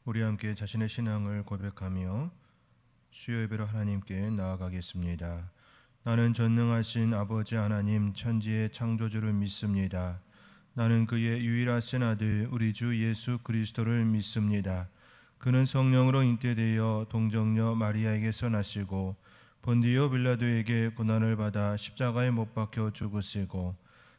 우리 함께 자신의 신앙을 고백하며 수요 예배로 하나님께 나아가겠습니다. 나는 전능하신 아버지 하나님 천지의 창조주를 믿습니다. 나는 그의 유일하신 아들 우리 주 예수 그리스도를 믿습니다. 그는 성령으로 잉태되어 동정녀 마리아에게서 나시고 본디오 빌라도에게 고난을 받아 십자가에 못 박혀 죽으시고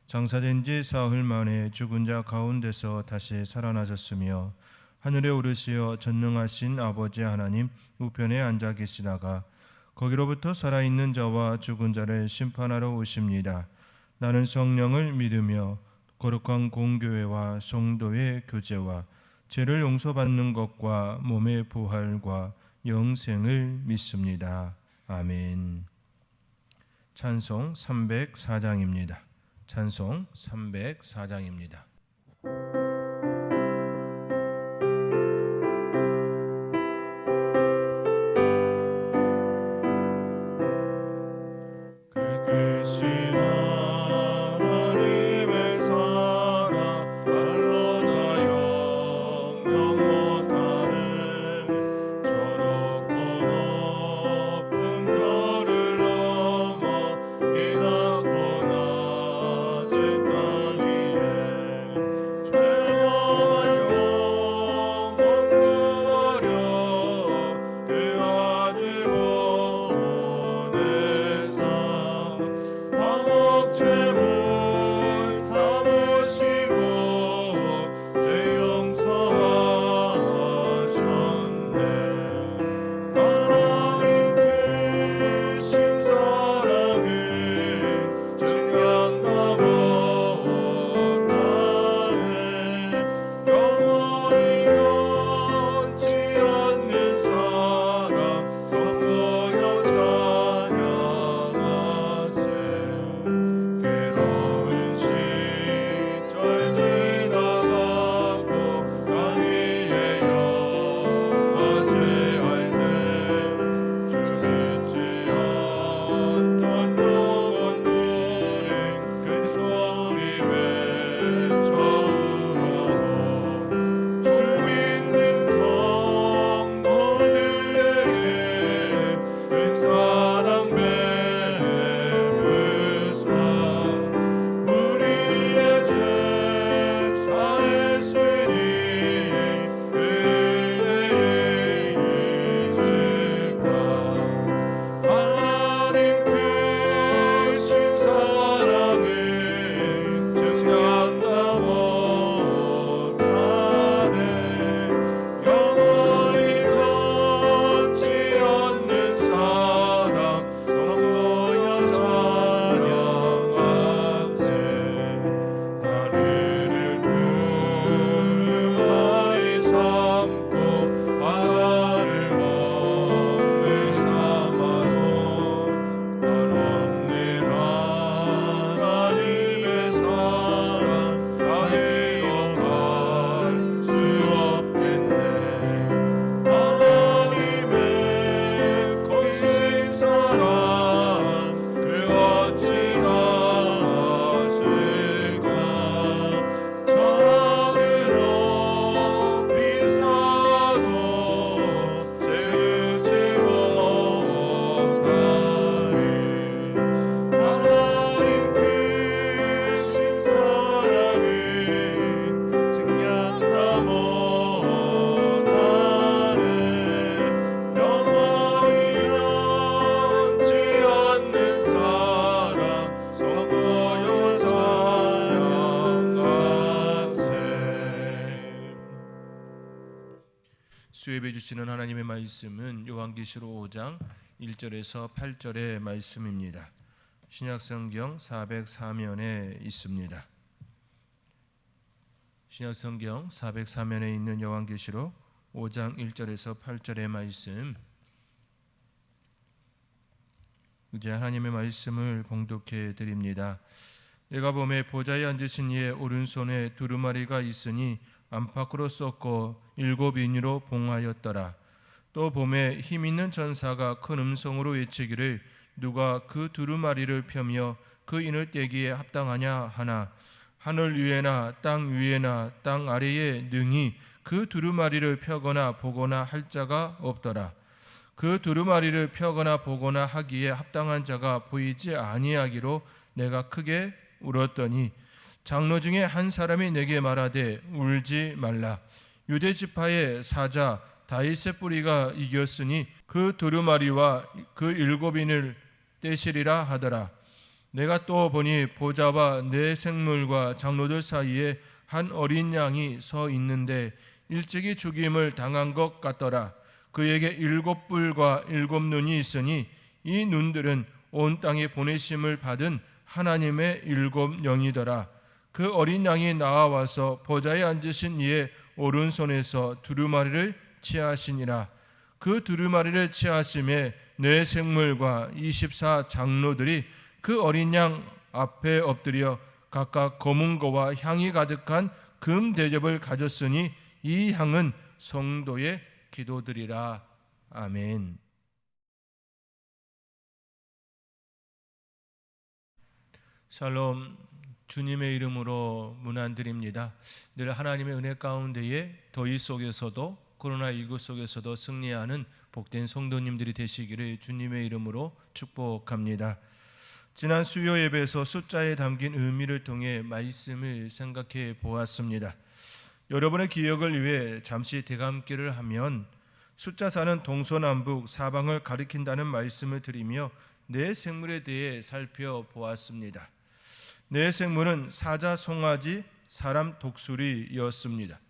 장사된 지 사흘 만에 죽은 자 가운데서 다시 살아나셨으며 하늘에 오르시어 전능하신 아버지 하나님 우편에 앉아 계시다가 거기로부터 살아있는 자와 죽은 자를 심판하러 오십니다. 나는 성령을 믿으며 거룩한 공교회와 성도의 교제와 죄를 용서받는 것과 몸의 부활과 영생을 믿습니다. 아멘. 찬송 304장입니다. 찬송 304장입니다. 수요예배 주시는 하나님의 말씀은 요한계시록 5장 1절에서 8절의 말씀입니다. 신약성경 404면에 있습니다. 신약성경 404면에 있는 요한계시록 5장 1절에서 8절의 말씀, 이제 하나님의 말씀을 봉독해 드립니다. 내가 보매 보좌에 앉으신 이의 오른손에 두루마리가 있으니 안팎으로 썩고 7 인으로 봉하였더라. 또 보매 힘 있는 전사가 큰 음성으로 외치기를 누가 그 두루마리를 펴며 그 인을 떼기에 합당하냐 하나 하늘 위에나 땅 위에나 땅 아래에 능히 그 두루마리를 펴거나 보거나 할 자가 없더라. 그 두루마리를 펴거나 보거나 하기에 합당한 자가 보이지 아니하기로 내가 크게 울었더니 장로 중에 한 사람이 내게 말하되 울지 말라. 유대 지파의 사자 다윗의 뿌리가 이겼으니 그 두루마리와 그 일곱인을 떼시리라 하더라. 내가 또 보니 보좌와 내 생물과 장로들 사이에 한 어린 양이 서 있는데 일찍이 죽임을 당한 것 같더라. 그에게 일곱 뿔과 일곱 눈이 있으니 이 눈들은 온 땅에 보내심을 받은 하나님의 일곱 영이더라. 그 어린 양이 나와서 보좌에 앉으신 이의 오른손에서 두루마리를 취하시니라. 그 두루마리를 취하심에 내 생물과 24 장로들이 그 어린 양 앞에 엎드려 각각 검은 거와 향이 가득한 금 대접을 가졌으니 이 향은 성도의 기도들이라. 아멘. 샬롬. 주님의 이름으로 문안드립니다. 늘 하나님의 은혜 가운데에 더위 속에서도 코로나19 속에서도 승리하는 복된 성도님들이 되시기를 주님의 이름으로 축복합니다. 지난 수요 예배에서 숫자에 담긴 의미를 통해 말씀을 생각해 보았습니다. 여러분의 기억을 위해 잠시 대감기를 하면 숫자 4는 동서남북 사방을 가리킨다는 말씀을 드리며 내 생물에 대해 살펴보았습니다. 내 생물은 사자, 송아지, 사람, 독수리였습니다.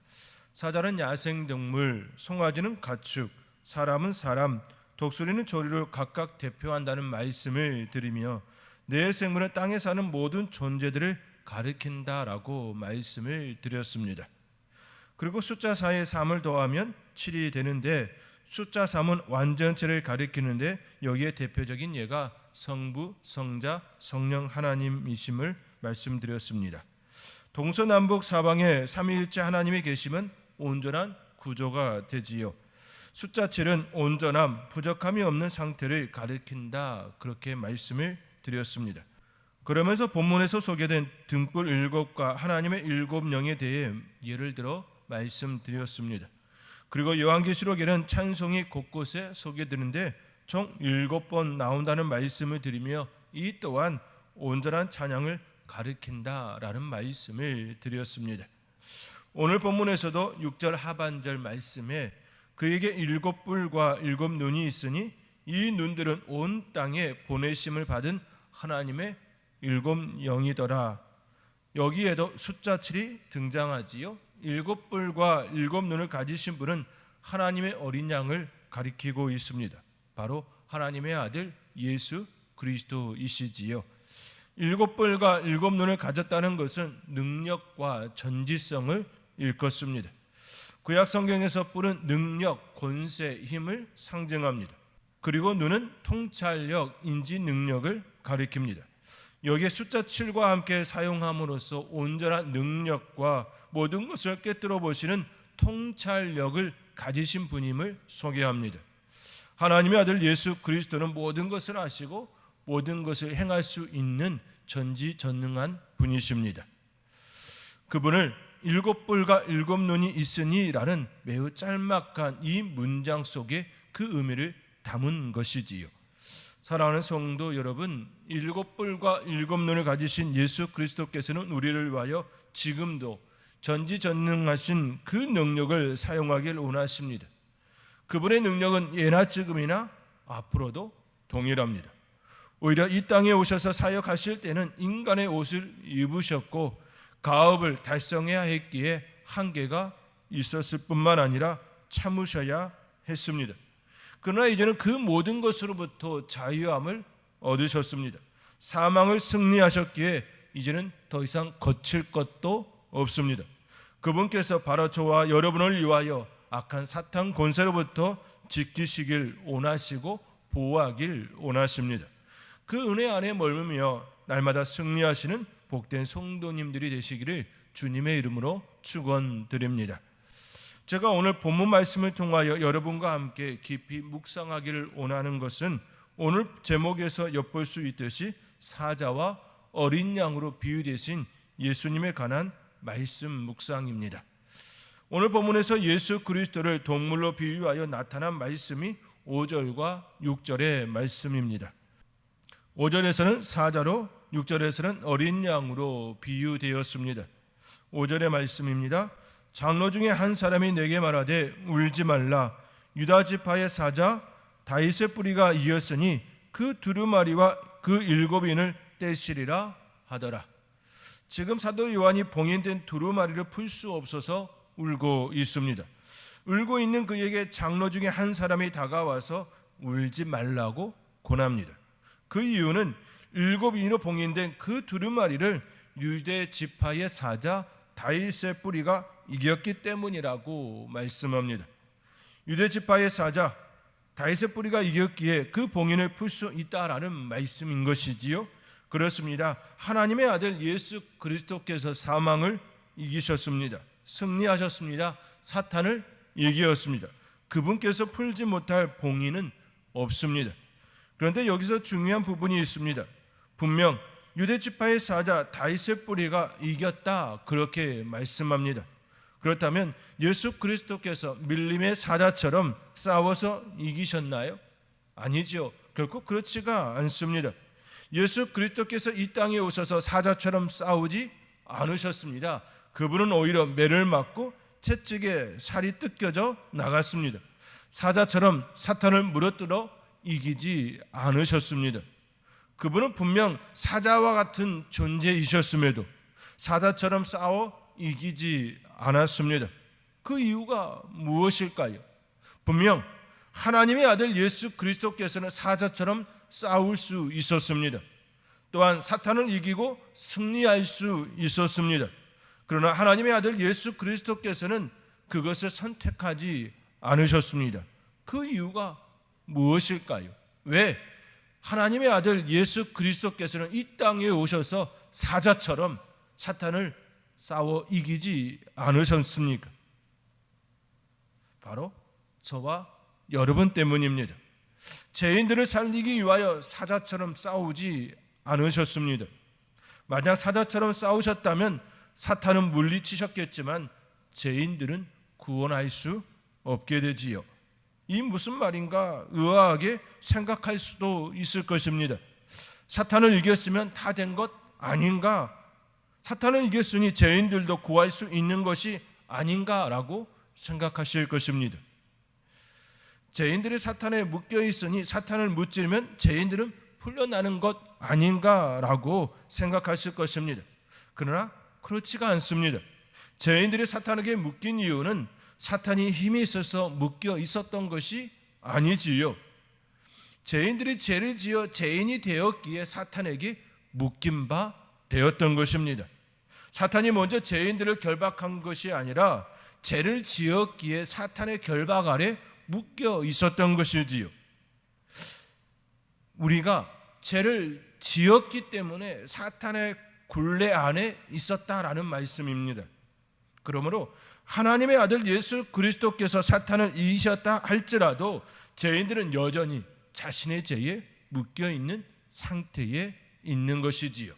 사자는 야생동물, 송아지는 가축, 사람은 사람, 독수리는 조류를 각각 대표한다는 말씀을 드리며 내 생물은 땅에 사는 모든 존재들을 가리킨다라고 말씀을 드렸습니다. 그리고 숫자 4에 3을 더하면 7이 되는데 숫자 3은 완전체를 가리키는데 여기에 대표적인 예가 성부, 성자, 성령 하나님이심을 말씀드렸습니다. 동서남북 사방에 삼위일체 하나님이 계심은 온전한 구조가 되지요. 숫자 7은 온전함, 부족함이 없는 상태를 가리킨다, 그렇게 말씀을 드렸습니다. 그러면서 본문에서 소개된 등불 7과 하나님의 7영에 대해 예를 들어 말씀드렸습니다. 그리고 요한계시록에는 찬송이 곳곳에 소개되는데 총 7번 나온다는 말씀을 드리며 이 또한 온전한 찬양을 가리킨다라는 말씀을 드렸습니다. 오늘 본문에서도 6절 하반절 말씀에 그에게 7뿔과 7눈이 있으니 이 눈들은 온 땅에 보내심을 받은 하나님의 7영이더라. 여기에도 숫자 7이 등장하지요. 7뿔과 7눈을 가지신 분은 하나님의 어린 양을 가리키고 있습니다. 바로 하나님의 아들 예수 그리스도이시지요. 7뿔과 7눈을 가졌다는 것은 능력과 전지성을 일컫습니다. 구약 성경에서 뿔은 능력, 권세, 힘을 상징합니다. 그리고 눈은 통찰력, 인지 능력을 가리킵니다. 여기에 숫자 7과 함께 사용함으로써 온전한 능력과 모든 것을 꿰뚫어 보시는 통찰력을 가지신 분임을 소개합니다. 하나님의 아들 예수 그리스도는 모든 것을 아시고 모든 것을 행할 수 있는 전지전능한 분이십니다. 그분을 7뿔과 7눈이 있으니라는 매우 짤막한 이 문장 속에 그 의미를 담은 것이지요. 사랑하는 성도 여러분, 7뿔과 7눈을 가지신 예수 그리스도께서는 우리를 위하여 지금도 전지전능하신 그 능력을 사용하길 원하십니다. 그분의 능력은 예나 지금이나 앞으로도 동일합니다. 오히려 이 땅에 오셔서 사역하실 때는 인간의 옷을 입으셨고 가업을 달성해야 했기에 한계가 있었을 뿐만 아니라 참으셔야 했습니다. 그러나 이제는 그 모든 것으로부터 자유함을 얻으셨습니다. 사망을 승리하셨기에 이제는 더 이상 거칠 것도 없습니다. 그분께서 바로 저와 여러분을 위하여 악한 사탄 권세로부터 지키시길 원하시고 보호하길 원하십니다. 그 은혜 안에 머물며 날마다 승리하시는 복된 성도님들이 되시기를 주님의 이름으로 축원드립니다. 제가 오늘 본문 말씀을 통하여 여러분과 함께 깊이 묵상하기를 원하는 것은 오늘 제목에서 엿볼 수 있듯이 사자와 어린 양으로 비유되신 예수님에 관한 말씀 묵상입니다. 오늘 본문에서 예수 그리스도를 동물로 비유하여 나타난 말씀이 5절과 6절의 말씀입니다. 5절에서는 사자로, 6절에서는 어린 양으로 비유되었습니다. 5절의 말씀입니다. 장로 중에 한 사람이 내게 말하되 울지 말라. 유다 지파의 사자 다윗의 뿌리가 이었으니 그 두루마리와 그 7인을 떼시리라 하더라. 지금 사도 요한이 봉인된 두루마리를 풀 수 없어서 울고 있습니다. 울고 있는 그에게 장로 중에 한 사람이 다가와서 울지 말라고 권합니다. 그 이유는 7인으로 봉인된 그 두루마리를 유대 지파의 사자 다윗의 뿌리가 이겼기 때문이라고 말씀합니다. 유대 지파의 사자 다윗의 뿌리가 이겼기에 그 봉인을 풀 수 있다라는 말씀인 것이지요. 그렇습니다. 하나님의 아들 예수 그리스도께서 사망을 이기셨습니다. 승리하셨습니다. 사탄을 이기었습니다. 그분께서 풀지 못할 봉인은 없습니다. 그런데 여기서 중요한 부분이 있습니다. 분명 유대 지파의 사자 다윗의 뿌리가 이겼다 그렇게 말씀합니다. 그렇다면 예수 그리스도께서 밀림의 사자처럼 싸워서 이기셨나요? 아니죠. 결코 그렇지가 않습니다. 예수 그리스도께서 이 땅에 오셔서 사자처럼 싸우지 않으셨습니다. 그분은 오히려 매를 맞고 채찍에 살이 뜯겨져 나갔습니다. 사자처럼 사탄을 무너뜨려 이기지 않으셨습니다. 그분은 분명 사자와 같은 존재이셨음에도 사자처럼 싸워 이기지 않았습니다. 그 이유가 무엇일까요? 분명 하나님의 아들 예수 그리스도께서는 사자처럼 싸울 수 있었습니다. 또한 사탄을 이기고 승리할 수 있었습니다. 그러나 하나님의 아들 예수 그리스도께서는 그것을 선택하지 않으셨습니다. 그 이유가 무엇일까요? 왜 하나님의 아들 예수 그리스도께서는 이 땅에 오셔서 사자처럼 사탄을 싸워 이기지 않으셨습니까? 바로 저와 여러분 때문입니다. 죄인들을 살리기 위하여 사자처럼 싸우지 않으셨습니다. 만약 사자처럼 싸우셨다면 사탄은 물리치셨겠지만 죄인들은 구원할 수 없게 되지요. 이 무슨 말인가 의아하게 생각할 수도 있을 것입니다. 사탄을 이겼으면 다 된 것 아닌가? 사탄을 이겼으니 죄인들도 구할 수 있는 것이 아닌가라고 생각하실 것입니다. 죄인들이 사탄에 묶여 있으니 사탄을 무찌르면 죄인들은 풀려나는 것 아닌가라고 생각하실 것입니다. 그러나 그렇지가 않습니다. 죄인들이 사탄에게 묶인 이유는 사탄이 힘이 있어서 묶여 있었던 것이 아니지요. 죄인들이 죄를 지어 죄인이 되었기에 사탄에게 묶인 바 되었던 것입니다. 사탄이 먼저 죄인들을 결박한 것이 아니라 죄를 지었기에 사탄의 결박 아래 묶여 있었던 것이지요. 우리가 죄를 지었기 때문에 사탄의 굴레 안에 있었다라는 말씀입니다. 그러므로 하나님의 아들 예수 그리스도께서 사탄을 이기셨다 할지라도 죄인들은 여전히 자신의 죄에 묶여 있는 상태에 있는 것이지요.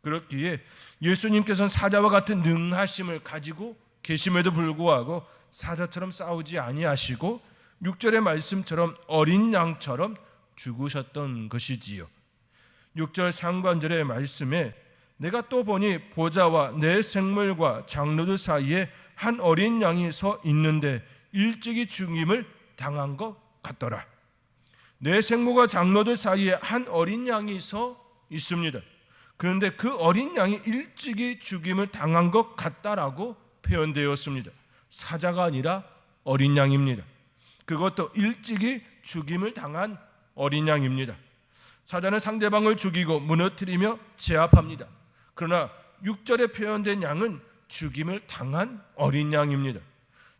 그렇기에 예수님께서는 사자와 같은 능하심을 가지고 계심에도 불구하고 사자처럼 싸우지 아니하시고 6절의 말씀처럼 어린 양처럼 죽으셨던 것이지요. 6절 상반절의 말씀에 내가 또 보니 보좌와 내 생물과 장로들 사이에 한 어린 양이 서 있는데 일찍이 죽임을 당한 것 같더라. 내 생물과 장로들 사이에 한 어린 양이 서 있습니다. 그런데 그 어린 양이 일찍이 죽임을 당한 것 같다라고 표현되었습니다. 사자가 아니라 어린 양입니다. 그것도 일찍이 죽임을 당한 어린 양입니다. 사자는 상대방을 죽이고 무너뜨리며 제압합니다. 그러나 6절에 표현된 양은 죽임을 당한 어린 양입니다.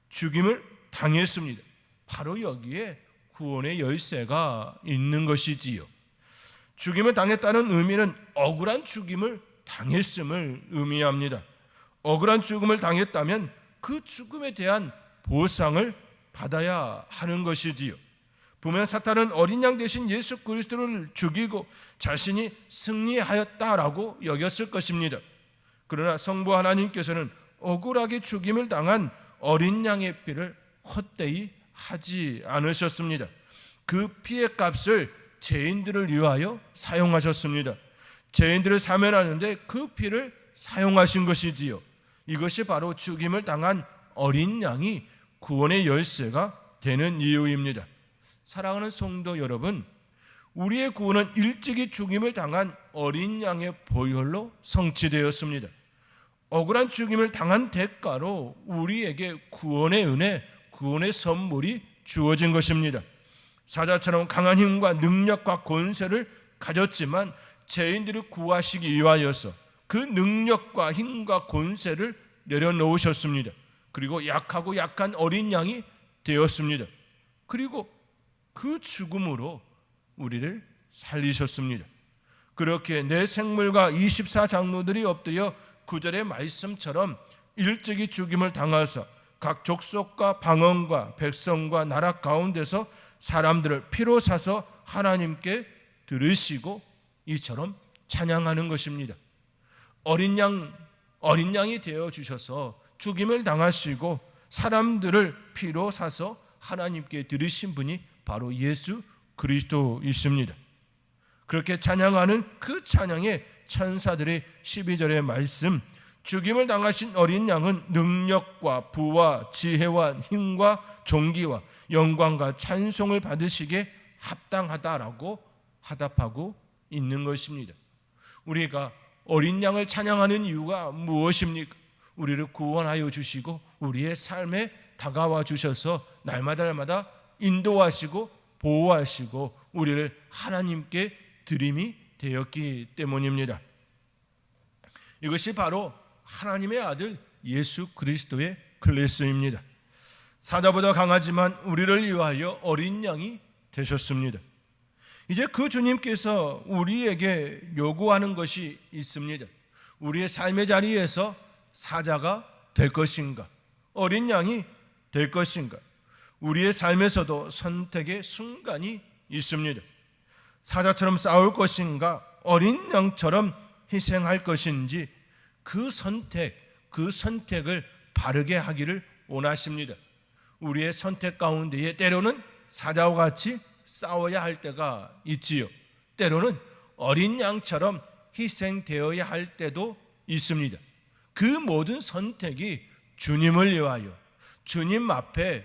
죽임을 당했습니다. 바로 여기에 구원의 열쇠가 있는 것이지요. 죽임을 당했다는 의미는 억울한 죽임을 당했음을 의미합니다. 억울한 죽음을 당했다면 그 죽음에 대한 보상을 받아야 하는 것이지요. 보면 사탄은 어린 양 대신 예수 그리스도를 죽이고 자신이 승리하였다라고 여겼을 것입니다. 그러나 성부 하나님께서는 억울하게 죽임을 당한 어린 양의 피를 헛되이 하지 않으셨습니다. 그 피의 값을 죄인들을 위하여 사용하셨습니다. 죄인들을 사면하는데 그 피를 사용하신 것이지요. 이것이 바로 죽임을 당한 어린 양이 구원의 열쇠가 되는 이유입니다. 사랑하는 성도 여러분, 우리의 구원은 일찍이 죽임을 당한 어린 양의 보혈로 성취되었습니다. 억울한 죽임을 당한 대가로 우리에게 구원의 은혜, 구원의 선물이 주어진 것입니다. 사자처럼 강한 힘과 능력과 권세를 가졌지만 죄인들을 구하시기 위하여서 그 능력과 힘과 권세를 내려놓으셨습니다. 그리고 약하고 약한 어린 양이 되었습니다. 그리고 그 죽음으로 우리를 살리셨습니다. 그렇게 내 생물과 24장로들이 엎드려 9절의 말씀처럼 일찍이 죽임을 당하사 각 족속과 방언과 백성과 나라 가운데서 사람들을 피로 사서 하나님께 들으시고 이처럼 찬양하는 것입니다. 어린 양이 되어 주셔서 죽임을 당하시고 사람들을 피로 사서 하나님께 들으신 분이 바로 예수 그리스도이십니다. 그렇게 찬양하는 그 찬양의 천사들의 12절의 말씀, 죽임을 당하신 어린 양은 능력과 부와 지혜와 힘과 존귀와 영광과 찬송을 받으시기에 합당하다라고 화답하고 있는 것입니다. 우리가 어린 양을 찬양하는 이유가 무엇입니까? 우리를 구원하여 주시고 우리의 삶에 다가와 주셔서 날마다 인도하시고 보호하시고 우리를 하나님께 드림이 되었기 때문입니다. 이것이 바로 하나님의 아들 예수 그리스도의 클래스입니다. 사자보다 강하지만 우리를 위하여 어린 양이 되셨습니다. 이제 그 주님께서 우리에게 요구하는 것이 있습니다. 우리의 삶의 자리에서 사자가 될 것인가, 어린 양이 될 것인가. 우리의 삶에서도 선택의 순간이 있습니다. 사자처럼 싸울 것인가, 어린 양처럼 희생할 것인지 그 선택을 바르게 하기를 원하십니다. 우리의 선택 가운데에 때로는 사자와 같이 싸워야 할 때가 있지요. 때로는 어린 양처럼 희생되어야 할 때도 있습니다. 그 모든 선택이 주님을 위하여 주님 앞에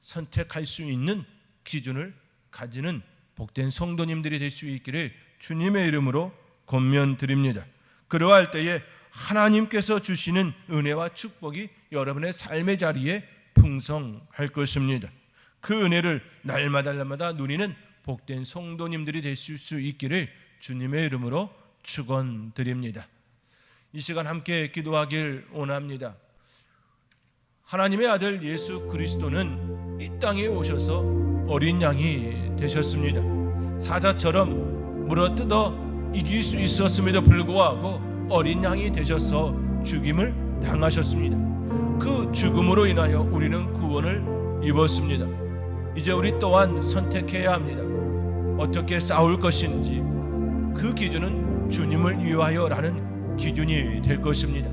선택할 수 있는 기준을 가지는 복된 성도님들이 될 수 있기를 주님의 이름으로 권면드립니다. 그러할 때에 하나님께서 주시는 은혜와 축복이 여러분의 삶의 자리에 풍성할 것입니다. 그 은혜를 날마다 누리는 복된 성도님들이 되실 수 있기를 주님의 이름으로 축원드립니다. 이 시간 함께 기도하길 원합니다. 하나님의 아들 예수 그리스도는 이 땅에 오셔서 어린 양이 되셨습니다. 사자처럼 물어뜯어 이길 수 있었음에도 불구하고 어린 양이 되셔서 죽임을 당하셨습니다. 그 죽음으로 인하여 우리는 구원을 입었습니다. 이제 우리 또한 선택해야 합니다. 어떻게 싸울 것인지 그 기준은 주님을 위하여라는 기준이 될 것입니다.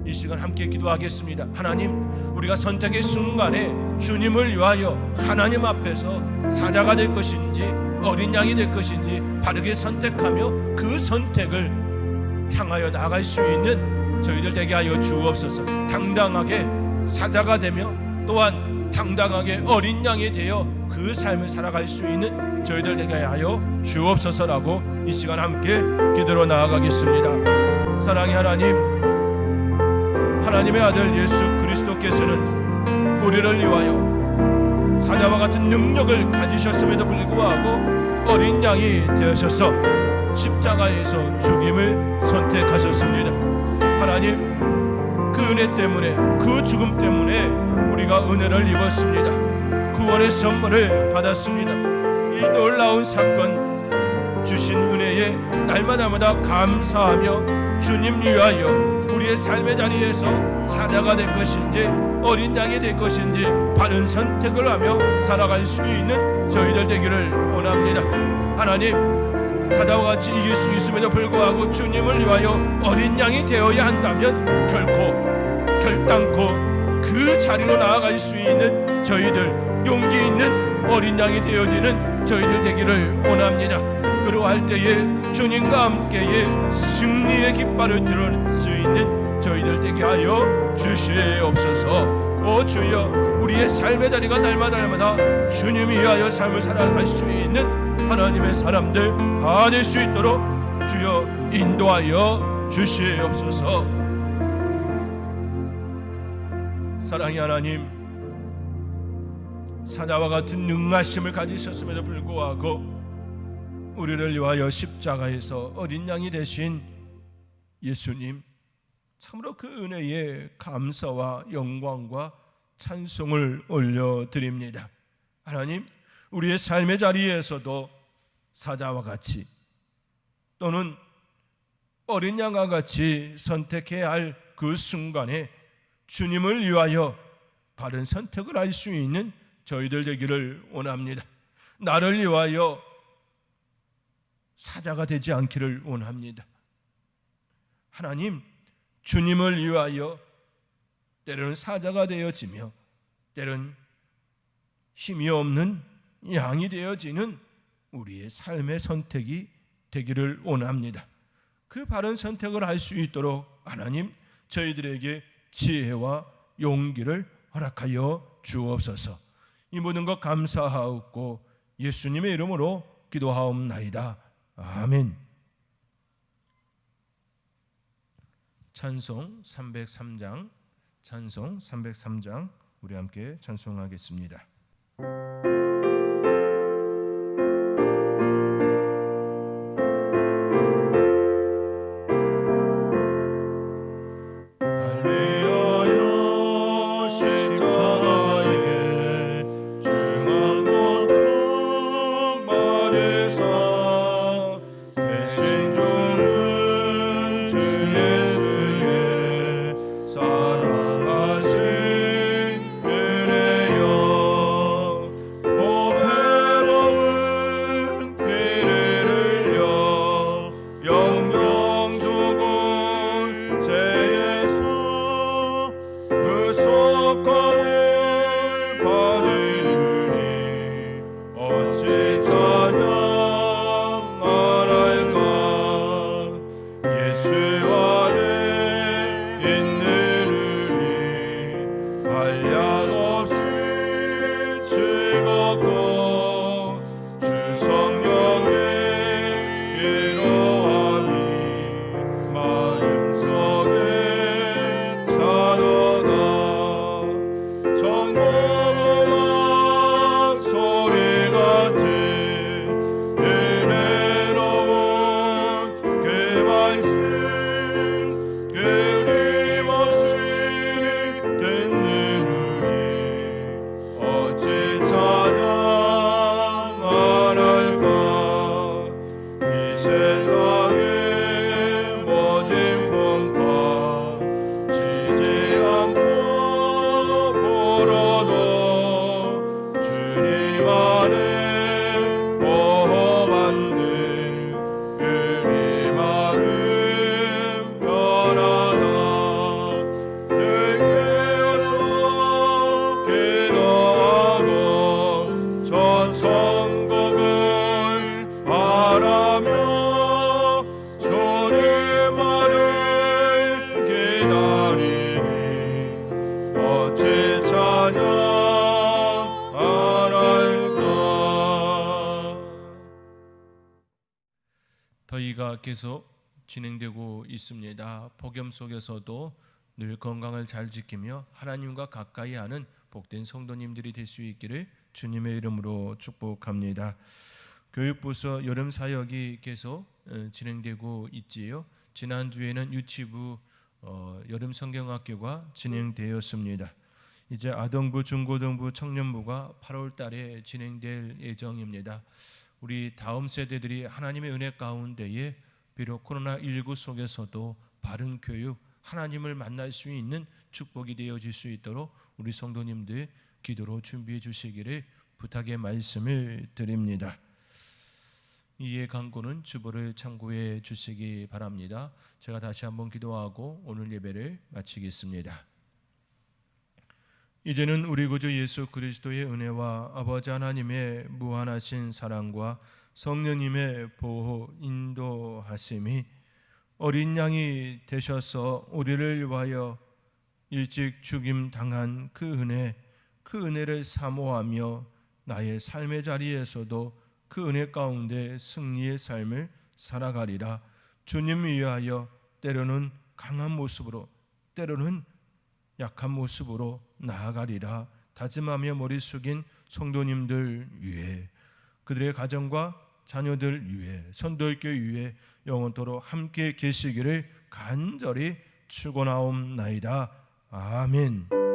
이 시간 함께 기도하겠습니다. 하나님, 우리가 선택의 순간에 주님을 위하여 하나님 앞에서 사자가 될 것인지 어린 양이 될 것인지 바르게 선택하며 그 선택을 향하여 나아갈 수 있는 저희들 되게 하여 주옵소서. 당당하게 사자가 되며 또한 당당하게 어린 양이 되어 그 삶을 살아갈 수 있는 저희들 되게 하여 주옵소서라고 이 시간 함께 기도로 나아가겠습니다. 사랑의 하나님, 하나님의 아들 예수 그리스도께서는 우리를 위하여 사자와 같은 능력을 가지셨음에도 불구하고 어린 양이 되셔서 십자가에서 죽임을 선택하셨습니다. 하나님, 그 은혜 때문에, 그 죽음 때문에 우리가 은혜를 입었습니다. 구원의 선물을 받았습니다. 이 놀라운 사건 주신 은혜에 날마다 감사하며 주님 위하여 우리의 삶의 자리에서 사자가 될 것인지 어린 양이 될 것인지 바른 선택을 하며 살아갈 수 있는 저희들 되기를 원합니다. 하나님, 사자와 같이 이길 수 있음에도 불구하고 주님을 위하여 어린 양이 되어야 한다면 결단코 그 자리로 나아갈 수 있는 저희들, 용기 있는 어린 양이 되어지는 저희들 되기를 원합니다. 그러할 때에 주님과 함께의 승리의 깃발을 들을 수 있는 저희들 되게 하여 주시옵소서. 오 주여, 우리의 삶의 자리가 날마다 주님이 위하여 삶을 살아갈 수 있는 하나님의 사람들 다 될 수 있도록 주여 인도하여 주시옵소서. 사랑의 하나님, 사자와 같은 능하심을 가지셨음에도 불구하고 우리를 위하여 십자가에서 어린 양이 되신 예수님, 참으로 그 은혜에 감사와 영광과 찬송을 올려드립니다. 하나님, 우리의 삶의 자리에서도 사자와 같이 또는 어린 양과 같이 선택해야 할 그 순간에 주님을 위하여 바른 선택을 할 수 있는 저희들 되기를 원합니다. 나를 위하여 사자가 되지 않기를 원합니다. 하나님, 주님을 위하여 때로는 사자가 되어지며 때로는 힘이 없는 양이 되어지는 우리의 삶의 선택이 되기를 원합니다. 그 바른 선택을 할 수 있도록 하나님, 저희들에게 지혜와 용기를 허락하여 주옵소서. 이 모든 것 감사하옵고 예수님의 이름으로 기도하옵나이다. 아멘. 찬송 303장, 찬송 303장 우리 함께 찬송하겠습니다. 더위가 계속 진행되고 있습니다. 폭염 속에서도 늘 건강을 잘 지키며 하나님과 가까이 하는 복된 성도님들이 될 수 있기를 주님의 이름으로 축복합니다. 교육부서 여름 사역이 계속 진행되고 있지요. 지난주에는 유치부 여름 성경학교가 진행되었습니다. 이제 아동부, 중고등부, 청년부가 8월 달에 진행될 예정입니다. 우리 다음 세대들이 하나님의 은혜 가운데에 비록 코로나19 속에서도 바른 교육, 하나님을 만날 수 있는 축복이 되어질 수 있도록 우리 성도님들 기도로 준비해 주시기를 부탁의 말씀을 드립니다. 이에 강구는 주보를 참고해 주시기 바랍니다. 제가 다시 한번 기도하고 오늘 예배를 마치겠습니다. 이제는 우리 구주 예수 그리스도의 은혜와 아버지 하나님의 무한하신 사랑과 성령님의 보호 인도하심이 어린 양이 되셔서 우리를 위하여 일찍 죽임 당한 그 은혜를 사모하며 나의 삶의 자리에서도 그 은혜 가운데 승리의 삶을 살아가리라. 주님 위하여 때로는 강한 모습으로 때로는 약한 모습으로 나아가리라 다짐하며 머리 숙인 성도님들 위해, 그들의 가정과 자녀들 위해, 선도교회 위해 영원토록 함께 계시기를 간절히 축원하옵나이다. 아멘.